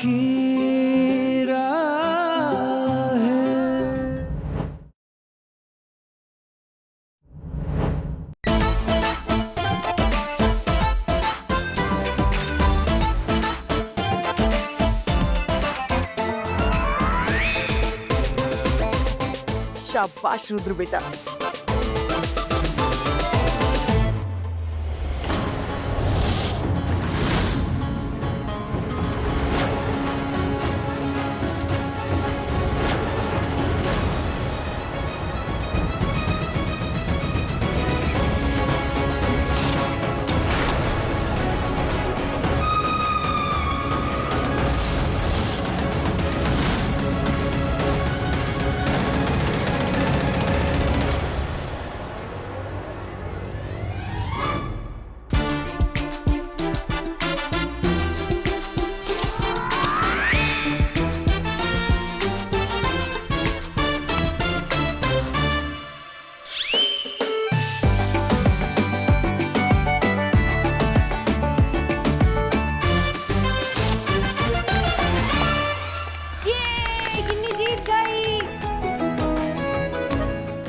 की राह है। शाबाश रुद्र बेटा।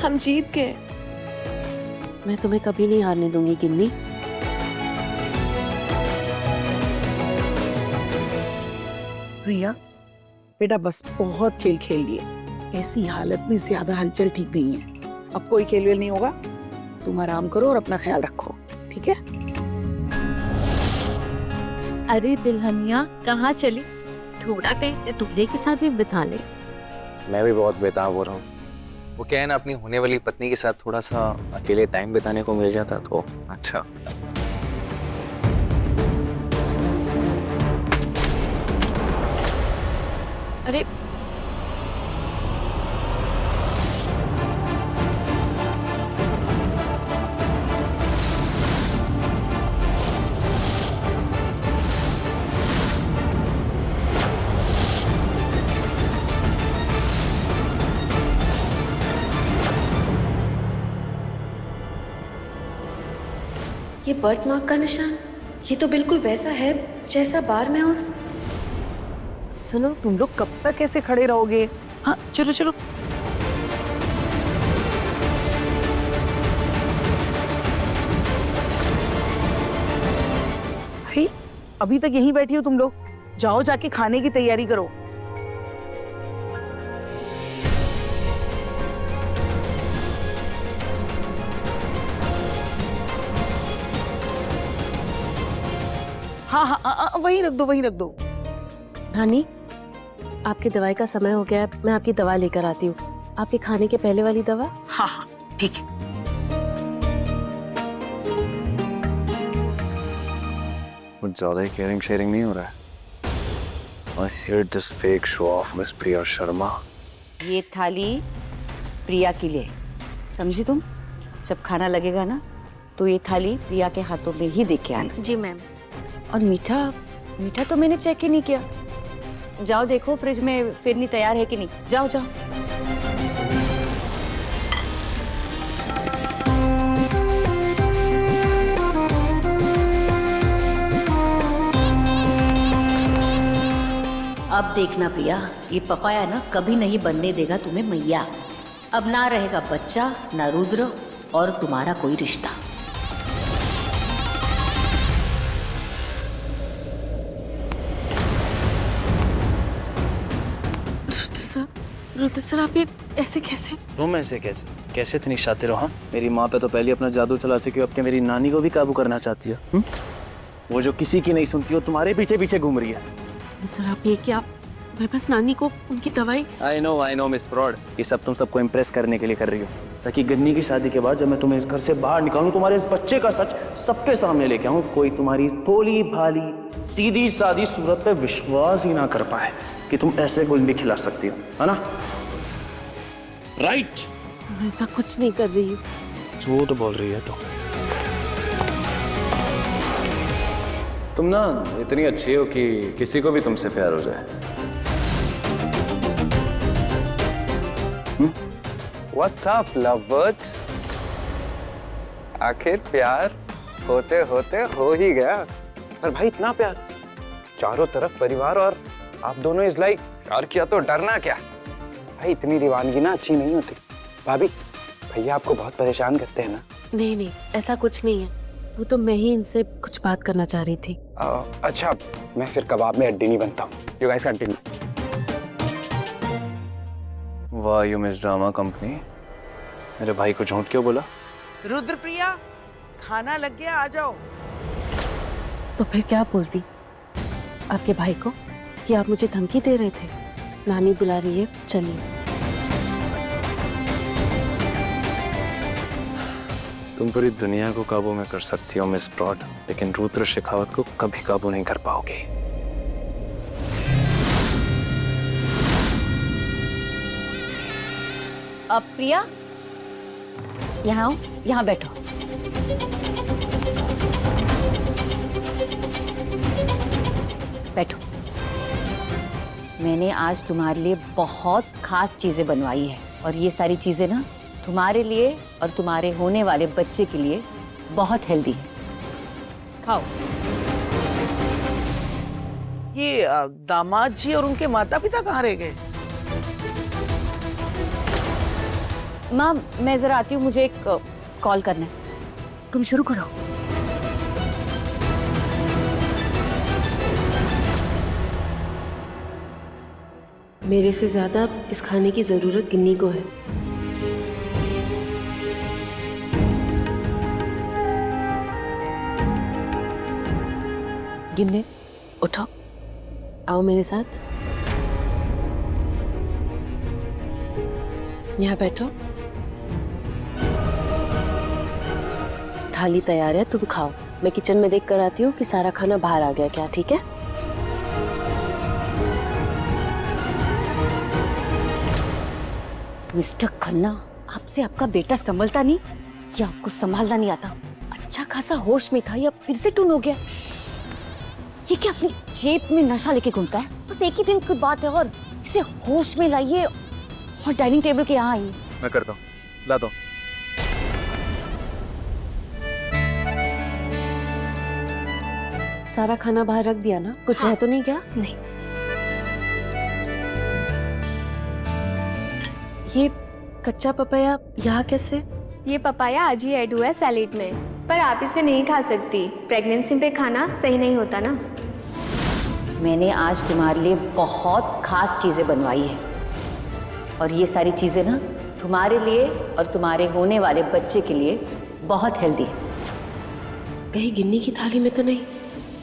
हम जीत गए। मैं तुम्हें कभी नहीं हारने दूंगी गिन्नी। प्रिया बेटा बस बहुत खेल खेल लिए, ऐसी हालत में ज्यादा हलचल ठीक नहीं है। अब कोई खेल वेल नहीं होगा, तुम आराम करो और अपना ख्याल रखो, ठीक है? अरे दुल्हनिया कहाँ चली? थोड़ा टाइम दूल्हे के साथ भी बिता ले। मैं भी बहुत बेताब हो रहा हूँ। वो क्या है ना, अपनी होने वाली पत्नी के साथ थोड़ा सा अकेले टाइम बिताने को मिल जाता तो अच्छा। अरे ये बर्थ मार्क का निशान, ये तो बिल्कुल वैसा है जैसा बार में उस। सुनो तुम लोग कब तक ऐसे खड़े रहोगे? हाँ चलो चलो। भाई अभी तक यहीं बैठी हो तुम लोग, जाओ जाके खाने की तैयारी करो। हाँ, वहीं रख दो, वहीं रख दो। नानी आपकी दवाई का समय हो गया है, मैं आपकी दवा लेकर आती हूँ। आपके खाने के पहले वाली दवा। हाँ हाँ ठीक है। कुछ ज्यादा ही केयरिंग शेयरिंग नहीं हो रहा है। I hate this fake show off, Miss Priya Sharma. ये थाली प्रिया के लिए, समझी तुम? जब खाना लगेगा ना तो ये थाली प्रिया के हाथों में ही दे के आना। जी मैम। और मीठा, मीठा तो मैंने चेक ही नहीं किया। जाओ देखो फ्रिज में फिरनी तैयार है कि नहीं, जाओ जाओ। अब देखना प्रिया, ये पपाया ना कभी नहीं बनने देगा तुम्हें मैया। अब ना रहेगा बच्चा, ना रुद्र और तुम्हारा कोई रिश्ता। रुद्र सर आप ये ऐसे कैसे? तुम ऐसे कैसे कैसे इतनी शातिर हो? हाँ, मेरी माँ पे तो पहले अपना जादू चला चुकी हो, अब क्या मेरी नानी को भी काबू करना चाहती हो? वो जो किसी की नहीं सुनती हो, तुम्हारे पीछे पीछे घूम रही है। सर आप ये क्या? मैं बस नानी को उनकी दवाई। आई नो मिस फ्रॉड, ये सब तुम सबको इम्प्रेस करने के लिए कर रही हो, ताकि गन्नी की शादी के बाद जब मैं तुम्हें इस घर से बाहर निकालूं, तुम्हारे इस बच्चे का सच सबके सामने लेके आऊं, कोई तुम्हारी इस भोली भाली सीधी सादी सूरत पे विश्वास ही ना कर पाए कि तुम ऐसे गुल भी खिला सकती हो, है ना? राइट। मैं ऐसा कुछ नहीं कर रही हूँ। झूठ बोल रही है तुम ना इतनी अच्छी हो कि किसी को भी तुमसे प्यार हो जाए। What's up, lovebirds? आखिर प्यार होते होते हो ही गया। पर भाई इतना प्यार, चारों तरफ परिवार और आप दोनों इज लाइक प्यार किया तो डरना क्या भाई, इतनी दीवानगी ना अच्छी नहीं होती। भाभी भैया आपको बहुत परेशान करते हैं ना? नहीं नहीं, ऐसा कुछ नहीं है। वो तो मैं ही इनसे कुछ बात करना चाह रही थी। अच्छा, मैं फिर कबाब में हड्डी नहीं बनता हूँ। You guys continue. वाह यू मिस ड्रामा कंपनी। मेरे भाई को झूठ क्यों बोला? रुद्रप्रिया, खाना लग गया, आ जाओ। तो फिर क्या बोलती आपके भाई को कि आप मुझे धमकी दे रहे थे? नानी बुला रही है, चलिए। तुम पूरी दुनिया को काबू में कर सकती हो मिस ब्रॉड, लेकिन रुद्र शेखावत को कभी काबू नहीं कर पाओगे। अब प्रिया यहाँ आओ, यहाँ बैठो। बैठो। मैंने आज तुम्हारे लिए बहुत खास चीजें बनवाई है और ये सारी चीजें ना तुम्हारे लिए और तुम्हारे होने वाले बच्चे के लिए बहुत हेल्दी है। खाओ। ये दामाद जी और उनके माता पिता कहाँ रह गए? माँ मैं जरा आती हूँ, मुझे एक कॉल करना है। तुम शुरू करो। मेरे से ज्यादा इस खाने की जरूरत गिन्नी को है। गिन्ने, उठो, आओ मेरे साथ। यहाँ बैठो। थाली तैयार है, तुम खाओ। मैं किचन में देख कर आती हूँ कि सारा खाना बाहर आ गया क्या, ठीक है? मिस्टर खन्ना, आपसे आपका बेटा संभलता नहीं या आपको संभालना नहीं आता? अच्छा खासा होश में था या फिर से टून हो गया? ये क्या अपनी जेब में नशा लेके घूमता है? बस एक ही दिन की बात है और इसे होश में लाइए और डाइनिंग टेबल के यहाँ आइए। मैं करता हूँ, लाता हूँ। सारा खाना बाहर रख दिया ना? कुछ है तो नहीं क्या? नहीं। ये कच्चा पपाया यहाँ कैसे? ये पपाया आज ही ऐड हुआ है सैलेड में, पर आप इसे नहीं खा सकती। प्रेगनेंसी पे खाना सही नहीं होता ना। मैंने आज तुम्हारे लिए बहुत खास चीजें बनवाई है और ये सारी चीजें ना तुम्हारे लिए और तुम्हारे होने वाले बच्चे के लिए बहुत हेल्दी है। कहीं गिन्नी की थाली में तो नहीं?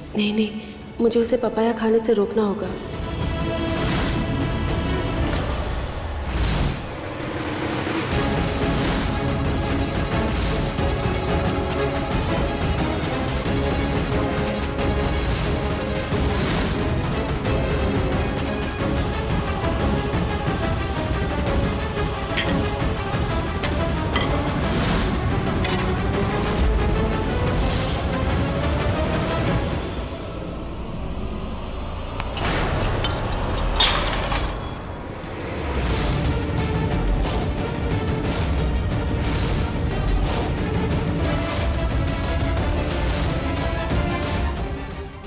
नहीं नहीं, मुझे उसे पपाया खाने से रोकना होगा।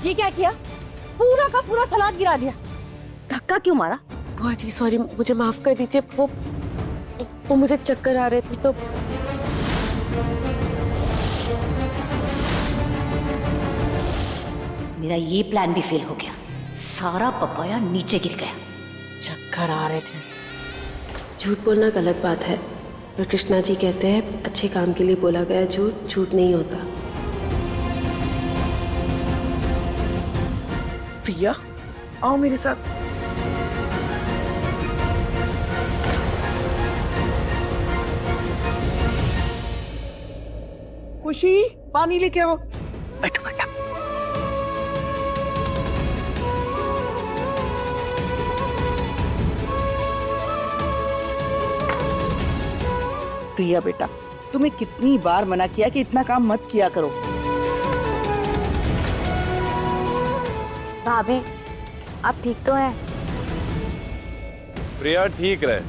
ये क्या किया? पूरा का पूरा सलाद गिरा दिया। धक्का क्यों मारा? बुआ जी सॉरी, मुझे माफ कर दीजिए। वो मुझे चक्कर आ रहे थे तो। मेरा ये प्लान भी फेल हो गया। सारा पपाया नीचे गिर गया। चक्कर आ रहे थे। झूठ बोलना गलत बात है, पर कृष्णा जी कहते हैं अच्छे काम के लिए बोला गया झूठ झूठ नहीं होता। प्रिया, आओ मेरे साथ। खुशी, पानी लेके आओ। बैठो बेटा। प्रिया बेटा, तुम्हें कितनी बार मना किया कि इतना काम मत किया करो। भाभी, आप ठीक तो हैं? प्रिया ठीक रहे,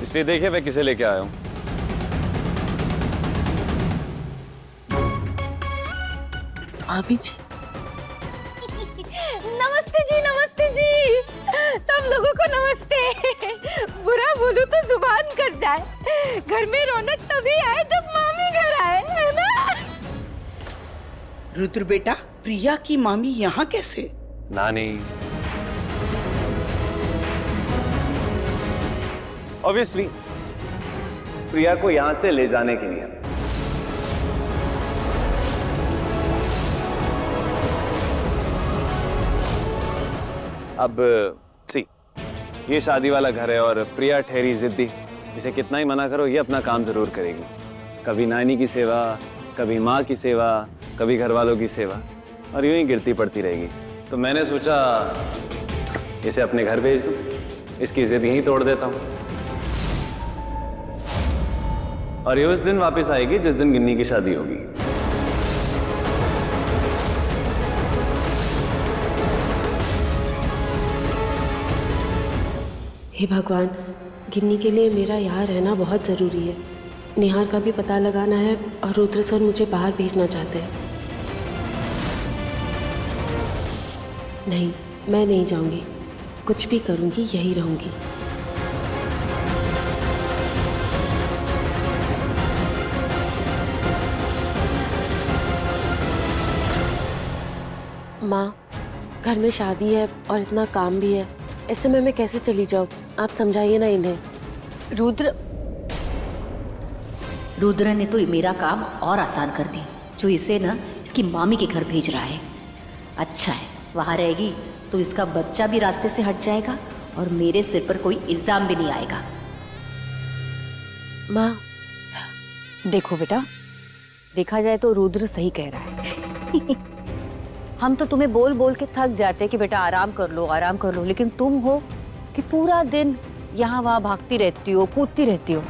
इसलिए देखिए मैं किसे लेके आया हूँ। भाभी जी। नमस्ते जी, सब लोगों को नमस्ते। बुरा बोलूं तो जुबान कट जाए। घर में रौनक तभी आए जब मामी घर आए, है ना? रुद्र बेटा, प्रिया की मामी यहाँ कैसे? नानी। ऑब्वियसली प्रिया को यहाँ से ले जाने के लिए। अब सी, ये शादी वाला घर है और प्रिया ठहरी जिद्दी। इसे कितना ही मना करो, ये अपना काम जरूर करेगी। कभी नानी की सेवा, कभी माँ की सेवा, कभी घर वालों की सेवा, और यूं ही गिरती पड़ती रहेगी। तो मैंने सोचा इसे अपने घर भेज दूं, इसकी जिद यहीं तोड़ देता हूं। और ये उस दिन वापस आएगी जिस दिन गिन्नी की शादी होगी। हे भगवान, गिन्नी के लिए मेरा यहाँ रहना बहुत ज़रूरी है। निहार का भी पता लगाना है और रुद्र सर मुझे बाहर भेजना चाहते हैं। नहीं, मैं नहीं जाऊंगी। कुछ भी करूंगी, यही रहूंगी। माँ, घर में शादी है और इतना काम भी है, ऐसे में मैं कैसे चली जाऊँ? आप समझाइए ना इन्हें। रुद्र ने तो मेरा काम और आसान कर दिया, जो इसे ना इसकी मामी के घर भेज रहा है। अच्छा है, वहाँ रहेगी तो इसका बच्चा भी रास्ते से हट जाएगा और मेरे सिर पर कोई इल्जाम भी नहीं आएगा। माँ, देखो बेटा, देखा जाए तो रुद्र सही कह रहा है। हम तो तुम्हें बोल बोल के थक जाते कि बेटा आराम कर लो, लेकिन तुम हो कि पूरा दिन यहाँ वहाँ भागती रहती हो, कूदती रहती हो।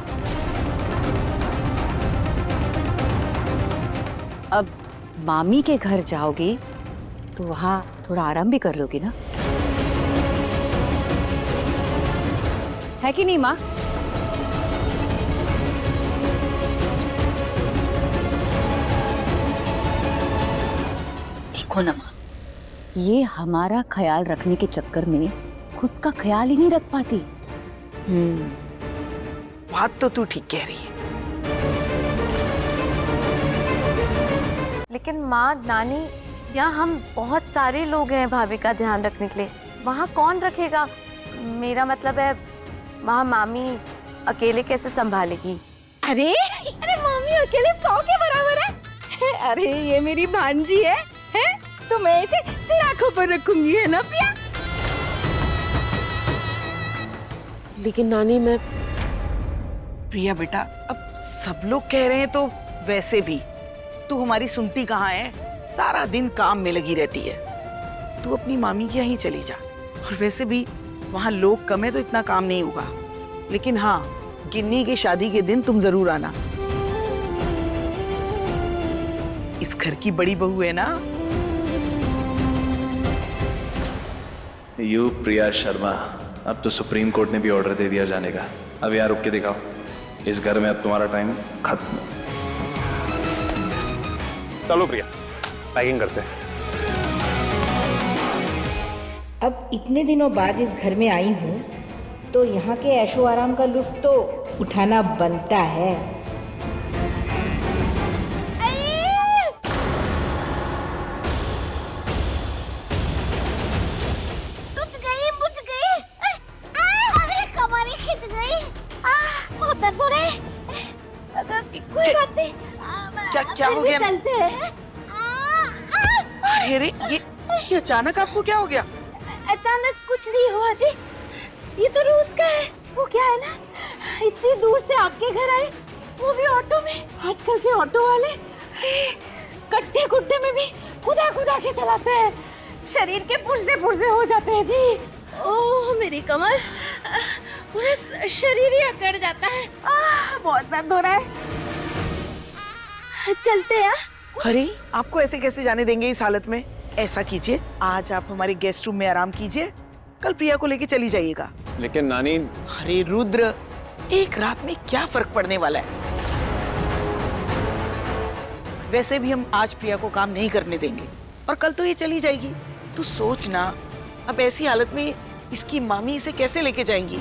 अब मामी के घर जाओगी तो वहाँ थोड़ा आराम भी कर लोगी ना, है कि नहीं माँ? देखो ना माँ, ये हमारा ख्याल रखने के चक्कर में खुद का ख्याल ही नहीं रख पाती। बात तो तू ठीक कह रही है। लेकिन माँ, नानी, यहाँ हम बहुत सारे लोग हैं भाभी का ध्यान रखने के लिए। वहाँ कौन रखेगा? मेरा मतलब है, वहाँ मामी अकेले कैसे संभालेगी? अरे मामी अकेले 100 के बराबर है। अरे ये मेरी भांजी है? तो मैं इसे सिर आंखों पर रखूंगी, है ना प्रिया? लेकिन नानी, मैं... प्रिया बेटा, अब सब लोग कह रहे हैं तो वैसे भी तू हमारी सुनती कहाँ है? सारा दिन काम में लगी रहती है। तू अपनी मामी के यहाँ चली जा। और वैसे भी वहाँ लोग कम है तो इतना काम नहीं होगा। लेकिन हाँ, गिन्नी की शादी के दिन तुम जरूर आना। इस घर की बड़ी बहू है ना। यू प्रिया शर्मा, अब तो सुप्रीम कोर्ट ने भी ऑर्डर दे दिया जाने का। अब यार रुक के दिखाओ, इस घर में अब तुम्हारा टाइम खत्म। चलो प्रिया, पैकिंग करते हैं। अब इतने दिनों बाद इस घर में आई हूँ तो यहाँ के ऐशो आराम का लुत्फ तो उठाना बनता है। कोई बात नहीं, क्या हो गया? चलते हैं। अरे ये अचानक आपको क्या हो गया? अचानक कुछ नहीं हुआ जी, ये तो रोज का है। वो क्या है ना, इतनी दूर से आपके घर आए, वो भी ऑटो में। आजकल के ऑटो वाले कट्टे कुट्टे में भी खुदा खुदा के चलाते हैं, शरीर के पुर्जे हो जाते हैं जी। ओह मेरी कमर, पूरा शरीर ही अकड़ जाता है। बहुत दर्द हो रहा है। चलते हैं। अरे आपको ऐसे कैसे जाने देंगे इस हालत में? ऐसा कीजिए, आज आप हमारे गेस्ट रूम में आराम कीजिए, कल प्रिया को लेके चली जाइएगा। लेकिन नानी... अरे रुद्र, एक रात में क्या फर्क पड़ने वाला है? वैसे भी हम आज प्रिया को काम नहीं करने देंगे और कल तो ये चली जाएगी। तू सोच ना, अब ऐसी हालत में इसकी मामी इसे कैसे लेके जाएंगी?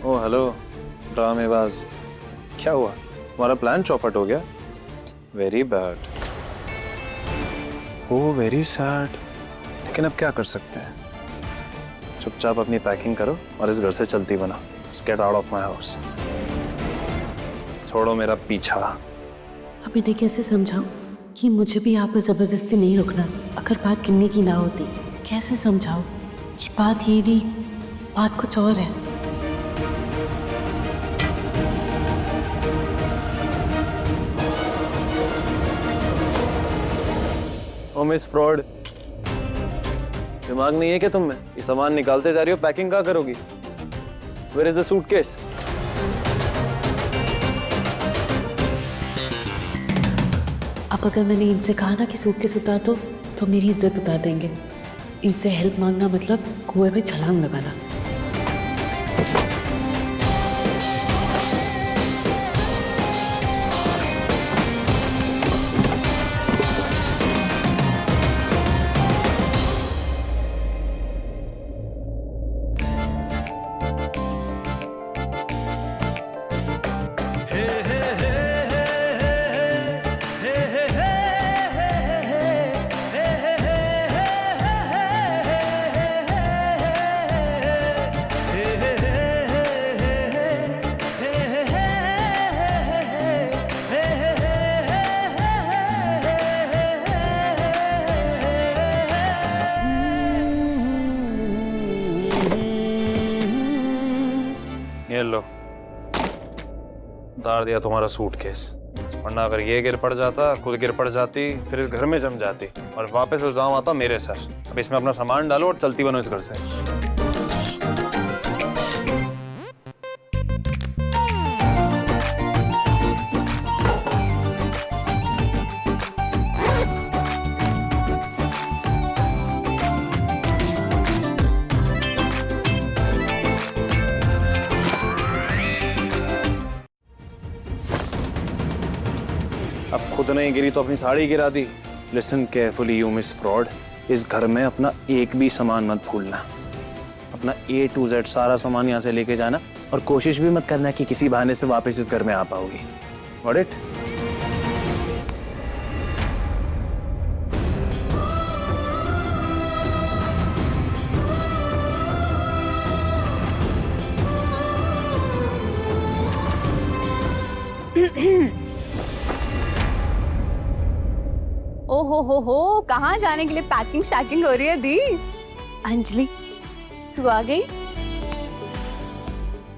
ओ हेलो ड्रामेबाज, क्या हुआ? तुम्हारा प्लान चौपट हो गया? वेरी बैड, ओ वेरी सैड। लेकिन अब क्या कर सकते हैं? चुपचाप अपनी पैकिंग करो और इस घर से चलती बना। Get out of my house. छोड़ो मेरा पीछा। अब इन्हें कैसे समझाऊं कि मुझे भी यहाँ पर जबरदस्ती नहीं रुकना? अगर बात गिनने की ना होती, कैसे समझाऊं कि बात ये नहीं, बात कुछ और है। ओ मिस फ्रॉड, दिमाग नहीं है क्या तुम में? ये सामान निकालते जा रही हो, पैकिंग कहाँ करोगी? Where is the suitcase? अब अगर मैंने इनसे कहा ना कि सूटकेस उतार दो तो मेरी इज्जत उतार देंगे। इनसे हेल्प मांगना मतलब कुएं में छलांग लगाना। ये लो, उतार दिया तुम्हारा सूटकेस। वरना अगर ये गिर पड़ जाता, खुद गिर पड़ जाती, फिर इस घर में जम जाती और वापस इल्जाम आता मेरे सर। अब इसमें अपना सामान डालो और चलती बनो इस घर से। अब खुद नहीं गिरी तो अपनी साड़ी गिरा दी। Listen carefully you miss fraud, इस घर में अपना एक भी सामान मत भूलना। अपना A to Z सारा सामान यहाँ से लेके जाना और कोशिश भी मत करना कि किसी बहाने से वापस इस घर में आ पाओगी। Got it? हो कहाँ जाने के लिए पैकिंग शैकिंग हो रही है दी? अंजलि तू आ गई?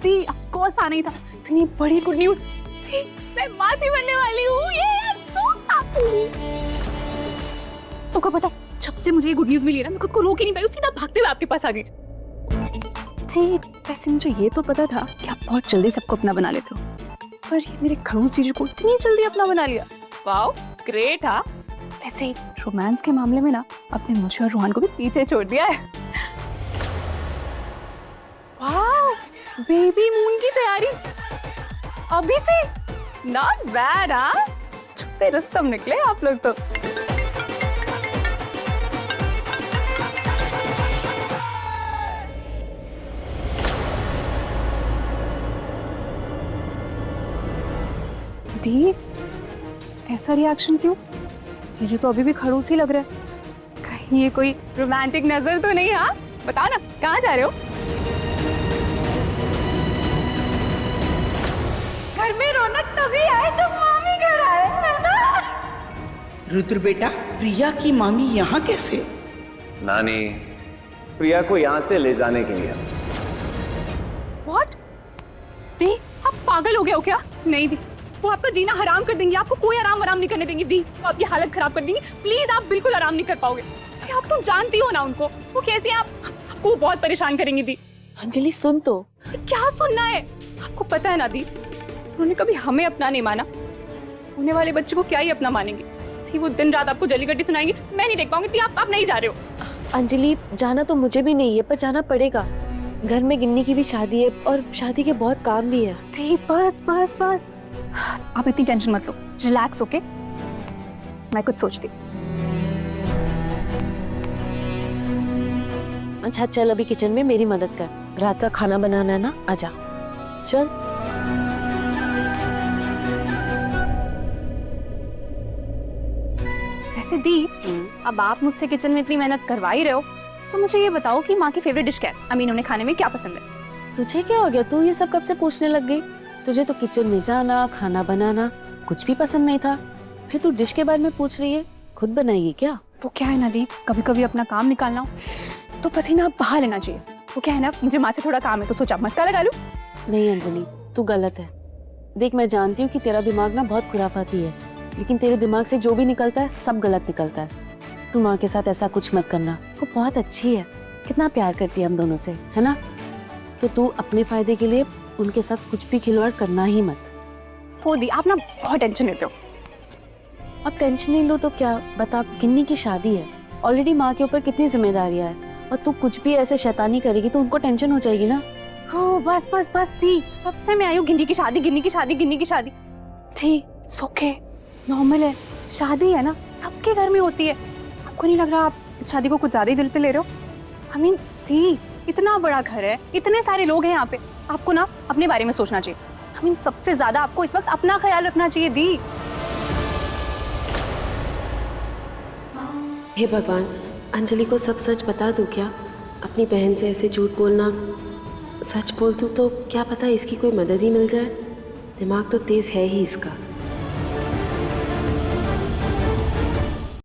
दी ऑफ कोर्स आना ही था। इतनी बड़ी गुड न्यूज़ थी, मैं मासी बनने वाली हूँ। ये आई एम सो हैप्पी। तुमको पता है जब से मुझे ये गुड न्यूज़ मिली है ना, मैं खुद को रोक ही नहीं पाई, सीधा भागते हुए आपके पास आ गई थी। वैसे मुझे ये तो पता था कि आप बहुत जल्दी सबको अपना बना लेते हो, पर ये मेरे खड़ूस जीजू को इतनी जल्दी अपना बना लिया। Wow great. हाँ वैसे रोमांस के मामले में ना अपने मुझे और रोहन को भी पीछे छोड़ दिया है। वाओ बेबी मून की तैयारी अभी से, नॉट बैड। हाँ छुपे रुस्तम निकले आप लोग तो। दी ऐसा रिएक्शन क्यों? जीजू तो अभी भी खड़ूस ही लग रहा है। कहीं ये कोई रोमांटिक नजर तो नहीं? हाँ बताओ ना, कहाँ जा रहे हो? घर में रौनक तभी आए जब मामी घर आए, है ना? रुद्र बेटा, प्रिया की मामी यहाँ कैसे? नानी, प्रिया को यहाँ से ले जाने के लिए। What? दी आप पागल हो गए हो क्या? नहीं दी, वो आपका जीना हराम कर देंगी, आपको कोई आराम नहीं करने देंगी। दी आपकी हालत खराब कर देंगी। प्लीज आप बिल्कुल आराम नहीं कर पाओगे। आप तो जानती हो ना उनको, वो कैसे आपको बहुत परेशान करेंगी। दी अंजलि सुन तो। क्या सुनना है? आपको पता है ना दी, उन्होंने कभी हमें अपना नहीं माना, होने वाले बच्चे को क्या ही अपना मानेंगे। थी वो दिन रात आपको जली गड्डी सुनाएंगी, मैं नहीं देख पाऊंगी। आप नहीं जा रहे हो। अंजलि, जाना तो मुझे भी नहीं है पर जाना पड़ेगा। घर में गिन्नी की भी शादी है और शादी के बहुत काम भी है। दी बस बस बस, आप इतनी टेंशन मत लो, रिलैक्स ओके, मैं कुछ सोचती। अच्छा चल, अभी किचन में मेरी मदद कर, रात का खाना बनाना है ना, आजा चल। वैसे दी, अब आप मुझसे किचन में इतनी मेहनत करवा ही रहे हो तो मुझे ये बताओ कि माँ की फेवरेट डिश क्या है? आई मीन उन्हें खाने में क्या पसंद है? तुझे क्या हो गया, तू ये सब कब से पूछने लग गई? तुझे तो किचन में जाना, खाना बनाना कुछ भी पसंद नहीं था, फिर तू डिश के बारे में पूछ रही है। खुद बनाएगी क्या? वो क्या है ना दी, कभी कभी अपना काम निकालना हो तो पसीना बहा लेना चाहिए। वो क्या है ना, मुझे माँ से थोड़ा काम है तो सोचा मस्का लगा लूं। नहीं अंजलि, तू गलत है। देख, मैं जानती हूँ कि तेरा दिमाग ना बहुत खुराफाती है, लेकिन तेरे दिमाग से जो भी निकलता है सब गलत निकलता है। तू माँ के साथ ऐसा कुछ मत करना, वो बहुत अच्छी है, कितना प्यार करती है हम दोनों से, है ना? तो तू अपने फायदे के लिए उनके साथ कुछ भी खिलवाड़ करना ही मत। फोदी, आप ना बहुत टेंशन लेते हो। अब टेंशन नहीं लो तो क्या, बता, गिन्नी की शादी है, ऑलरेडी माँ के ऊपर कितनी जिम्मेदारियां है, और तू कुछ भी ऐसे शैतानी करेगी तो उनको टेंशन हो जाएगी ना। हो बस बस बस दी, कब से मैं आई हूँ गिन्नी की शादी गिन्नी की शादी गिन्नी की शादी। दी ओके, नॉर्मल है, शादी है ना, सबके घर में होती है। आपको नहीं लग रहा आप इस शादी को कुछ ज्यादा ही दिल पे ले रहे हो? आई मीन दी, इतना बड़ा घर है, इतने सारे लोग हैं यहाँ पे, आपको ना अपने बारे में सोचना चाहिए। आई मीन सबसे ज्यादा आपको इस वक्त अपना ख्याल रखना चाहिए दी। हे भगवान, अंजलि को सब सच बता दूं क्या? अपनी बहन से ऐसे झूठ बोलना, सच बोल दूं तो क्या पता इसकी कोई मदद ही मिल जाए। दिमाग तो तेज है ही इसका।